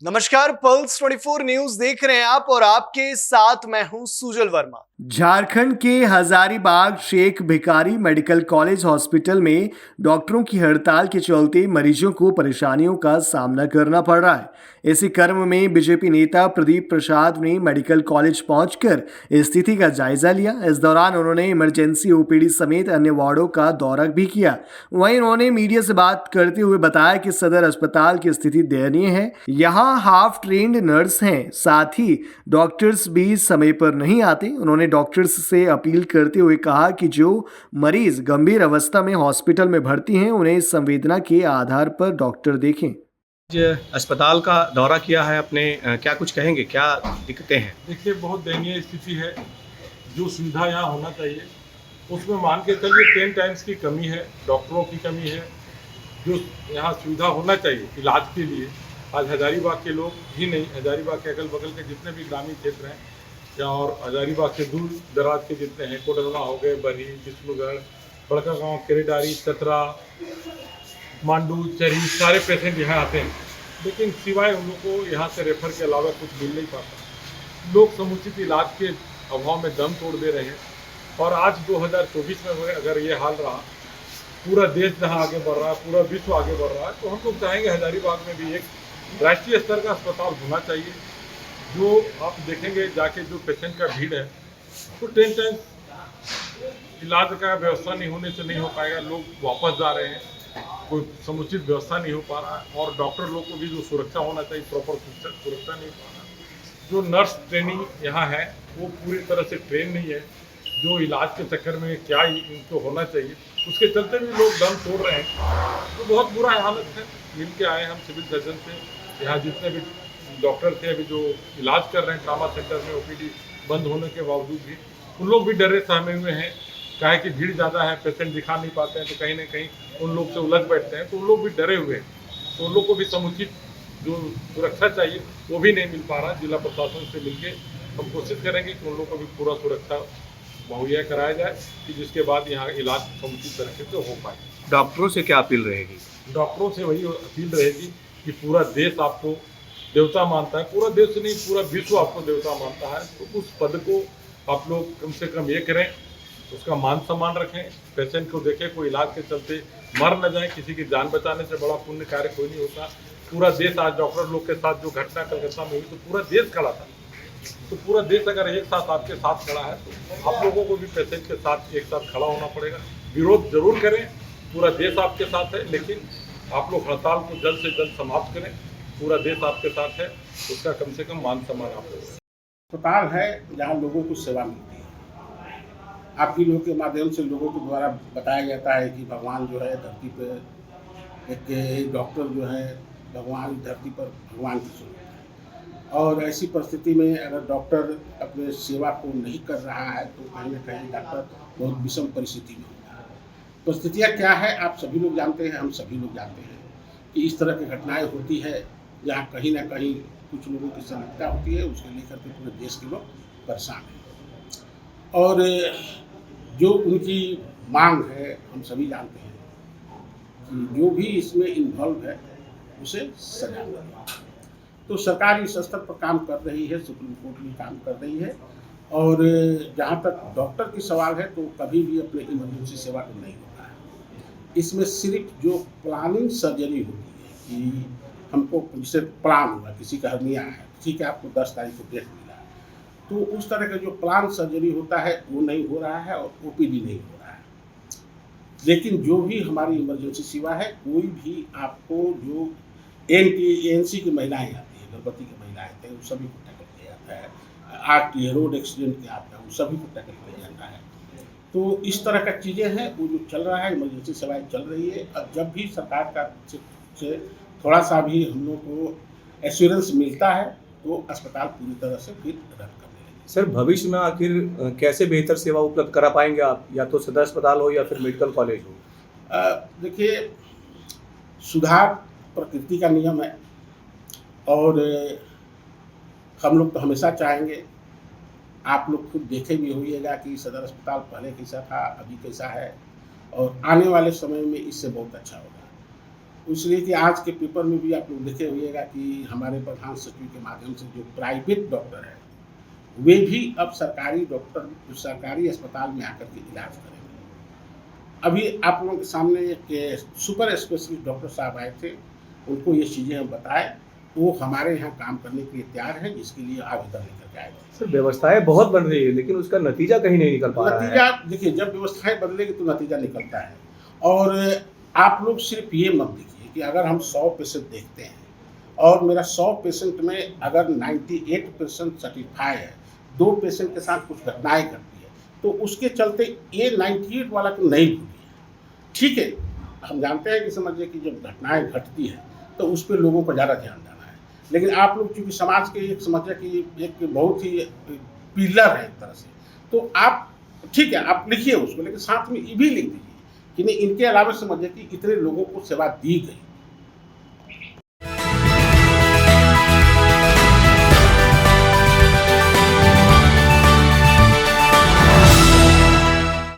नमस्कार, pulse 24 news देख रहे हैं आप और आपके साथ मैं हूं सुजल वर्मा। झारखंड के Hazaribagh Sheikh Bhikhari medical college hospital में डॉक्टरों की हड़ताल के चलते मरीजों को परेशानियों का सामना करना पड़ रहा है। इसी क्रम में बीजेपी नेता प्रदीप प्रसाद ने मेडिकल कॉलेज पहुंचकर स्थिति का जायजा लिया। इस दौरान उन्होंने इमरजेंसी ओपीडी समेत अन्य वार्डों का दौरा भी किया। वहीं उन्होंने मीडिया से बात करते हुए बताया कि सदर अस्पताल की स्थिति दयनीय है। यहाँ हाफ ट्रेंड नर्स हैं, साथ ही डॉक्टर्स भी समय पर नहीं आते। उन्होंने डॉक्टर्स से अपील करते हुए कहा कि जो मरीज गंभीर अवस्था में हॉस्पिटल में भर्ती हैं उन्हें संवेदना के आधार पर डॉक्टर देखें। अस्पताल का दौरा किया है अपने, क्या कुछ कहेंगे, क्या दिक्कतें हैं? देखिए, बहुत दयनीय स्थिति है। जो सुविधा यहाँ होना चाहिए उसमें मान के चलिए 10 टाइम्स की कमी है, डॉक्टरों की कमी है। जो यहाँ सुविधा होना चाहिए इलाज के लिए, आज हजारीबाग के लोग ही नहीं, हजारीबाग के अगल बगल के जितने भी ग्रामीण क्षेत्र हैं या और हजारीबाग के दूर दराज के जितने हैं, कोडरमा हो गए, बरही, विष्णुगढ़, बड़का गाँव, केरेडारी, चतरा, मांडू, चरी, सारे पेशेंट यहाँ आते हैं, लेकिन सिवाय उन लोग को यहाँ से रेफर के अलावा कुछ मिल नहीं पाता। लोग समुचित इलाज के अभाव में दम तोड़ दे रहे हैं। और आज 2024 में अगर ये हाल रहा, पूरा देश जहाँ आगे बढ़ रहा है, पूरा विश्व आगे बढ़ रहा है, तो हम लोग चाहेंगे हजारीबाग में भी एक राष्ट्रीय स्तर का अस्पताल होना चाहिए। जो आप देखेंगे जाके, जो पेशेंट का भीड़ है, तो 10 टाइम इलाज का व्यवस्था नहीं होने से नहीं हो पाएगा। लोग वापस जा रहे हैं, कोई समुचित व्यवस्था नहीं हो पा रहा है, और डॉक्टर लोग को भी जो सुरक्षा होना चाहिए, प्रॉपर सुरक्षा नहीं हो पा रहा। जो नर्स ट्रेनिंग यहाँ है वो पूरी तरह से ट्रेन नहीं है। जो इलाज के चक्कर में क्या इनको होना चाहिए, उसके चलते भी लोग दम तोड़ रहे हैं। तो बहुत बुरा हालत है। मिल के आए हम सिविल सर्जन से, यहाँ जितने भी डॉक्टर थे अभी जो इलाज कर रहे हैं ट्रामा सेंटर में, ओपीडी बंद होने के बावजूद भी उन लोग भी डरे सहमे हुए हैं। काहे कि भीड़ ज़्यादा है, पेशेंट दिखा नहीं पाते हैं, तो कहीं ना कहीं उन लोग से उलझ बैठते हैं, तो उन लोग भी डरे हुए हैं। तो उन लोग को भी समुचित जो सुरक्षा चाहिए वो भी नहीं मिल पा रहा। जिला प्रशासन से मिलके हम कोशिश करेंगे कि उन लोग को भी पूरा सुरक्षा मुहैया कराया जाए, कि जिसके बाद यहाँ इलाज समुचित तरीके से हो पाए। डॉक्टरों से क्या अपील रहेगी? डॉक्टरों से वही अपील रहेगी कि पूरा देश आपको देवता मानता है, पूरा देश नहीं पूरा विश्व आपको देवता मानता है, तो उस पद को आप लोग कम से कम ये करें, उसका मान सम्मान रखें, पेशेंट को देखें, कोई इलाज के चलते मर न जाए। किसी की जान बचाने से बड़ा पुण्य कार्य कोई नहीं होता। पूरा देश आज डॉक्टर लोग के साथ जो घटना कलकत्ता में हुई, तो पूरा देश खड़ा था। तो पूरा देश अगर एक साथ आपके साथ खड़ा है, तो आप लोगों को भी पेशेंट के साथ एक साथ खड़ा होना पड़ेगा। विरोध जरूर करें, पूरा देश आपके साथ है, लेकिन आप लोग हड़ताल को जल्द से जल्द समाप्त करें। पूरा देश आपके साथ है, उसका कम से कम मान सम्मान आप लोग। अस्पताल है जहाँ लोगों को सेवा मिलती है। आप ही लोगों के माध्यम से लोगों के द्वारा बताया जाता है कि भगवान जो है धरती पे एक डॉक्टर जो है भगवान, धरती पर भगवान की स्वरूप है। और ऐसी परिस्थिति में अगर डॉक्टर अपने सेवा को नहीं कर रहा है, तो कहीं ना कहीं डॉक्टर बहुत विषम परिस्थिति में होता है। परिस्थितियाँ क्या है आप सभी लोग जानते हैं, हम सभी लोग जानते हैं कि इस तरह की घटनाएँ होती है, जहाँ कहीं ना कहीं कुछ लोगों की संलिप्तता होती है, उसके लेकर के पूरे देश के लोग परेशान हैं। और जो उनकी मांग है हम सभी जानते हैं कि जो भी इसमें इन्वॉल्व है उसे सजा मिले। तो सरकार इस स्तर पर काम कर रही है, सुप्रीम कोर्ट भी काम कर रही है। और जहाँ तक डॉक्टर की सवाल है, तो कभी भी अपने इमरजेंसी सेवा को नहीं होता है। इसमें सिर्फ जो प्लानिंग सर्जरी होती है कि हमको जैसे प्लान हुआ, किसी का हर्निया है, किसी का आपको 10 तारीख को डेट मिला, तो उस तरह का जो प्लान सर्जरी होता है वो नहीं हो रहा है, और ओपीडी नहीं हो रहा है। लेकिन जो भी हमारी इमरजेंसी सेवा है, कोई भी आपको जो एनसी की महिलाएं आती हैं, गर्भवती की महिलाएं आती हैं, उन सभी को टैकल किया जाता है। आरटीए रोड एक्सीडेंट के आता है, उन सभी को टैकल किया जाता है। तो इस तरह का चीज़ें हैं, वो जो चल रहा है, इमरजेंसी सेवाएँ चल रही है। अब जब भी सरकार का से थोड़ा सा भी हम लोग को एश्योरेंस मिलता है, तो अस्पताल पूरी तरह से फिर रन करने लगे। सर, भविष्य में आखिर कैसे बेहतर सेवा उपलब्ध करा पाएंगे आप, या तो सदर अस्पताल हो या फिर मेडिकल कॉलेज हो? देखिए, सुधार प्रकृति का नियम है, और हम लोग तो हमेशा चाहेंगे। आप लोग खुद देखे भी होइएगा कि सदर अस्पताल पहले कैसा था, अभी कैसा है, और आने वाले समय में इससे बहुत अच्छा होगा। इसलिए कि आज के पेपर में भी आप लोग देखे होइएगा कि हमारे प्रधान सचिव के माध्यम से जो प्राइवेट डॉक्टर है वे भी अब सरकारी डॉक्टर सरकारी अस्पताल में आकर के इलाज करेंगे। अभी आप लोगों के सामने एक सुपर स्पेशलिस्ट डॉक्टर साहब आए थे, उनको ये चीज़ें हम बताए, वो हमारे यहाँ काम करने के लिए तैयार है, जिसके लिए आवेदन लेकर के आएगा। सर व्यवस्थाएं बहुत बन रही है लेकिन उसका नतीजा कहीं नहीं निकल पा रहा है। नतीजा देखिए, जब व्यवस्थाएं बदलेगी तो नतीजा निकलता है। और आप लोग सिर्फ ये मत देखिए कि अगर हम 100 पेशेंट देखते हैं और मेरा 100 पेशेंट में अगर 98% सर्टिफाई है, 2 पेशेंट के साथ कुछ घटनाएं घटती है, तो उसके चलते ये 98 वाला को नहीं भूलिए। ठीक है, हम जानते हैं कि समझिए कि जब घटनाएं घटती है तो उस पर लोगों को ज़्यादा ध्यान देना है, लेकिन आप लोग चूँकि समाज के एक समझिए कि एक बहुत ही पिलर है एक तरह से, तो आप ठीक है आप लिखिए उसको, लेकिन साथ में ये भी लिख दीजिए कि नहीं, इनके अलावा समझिए कि इतने लोगों को सेवा दी गई।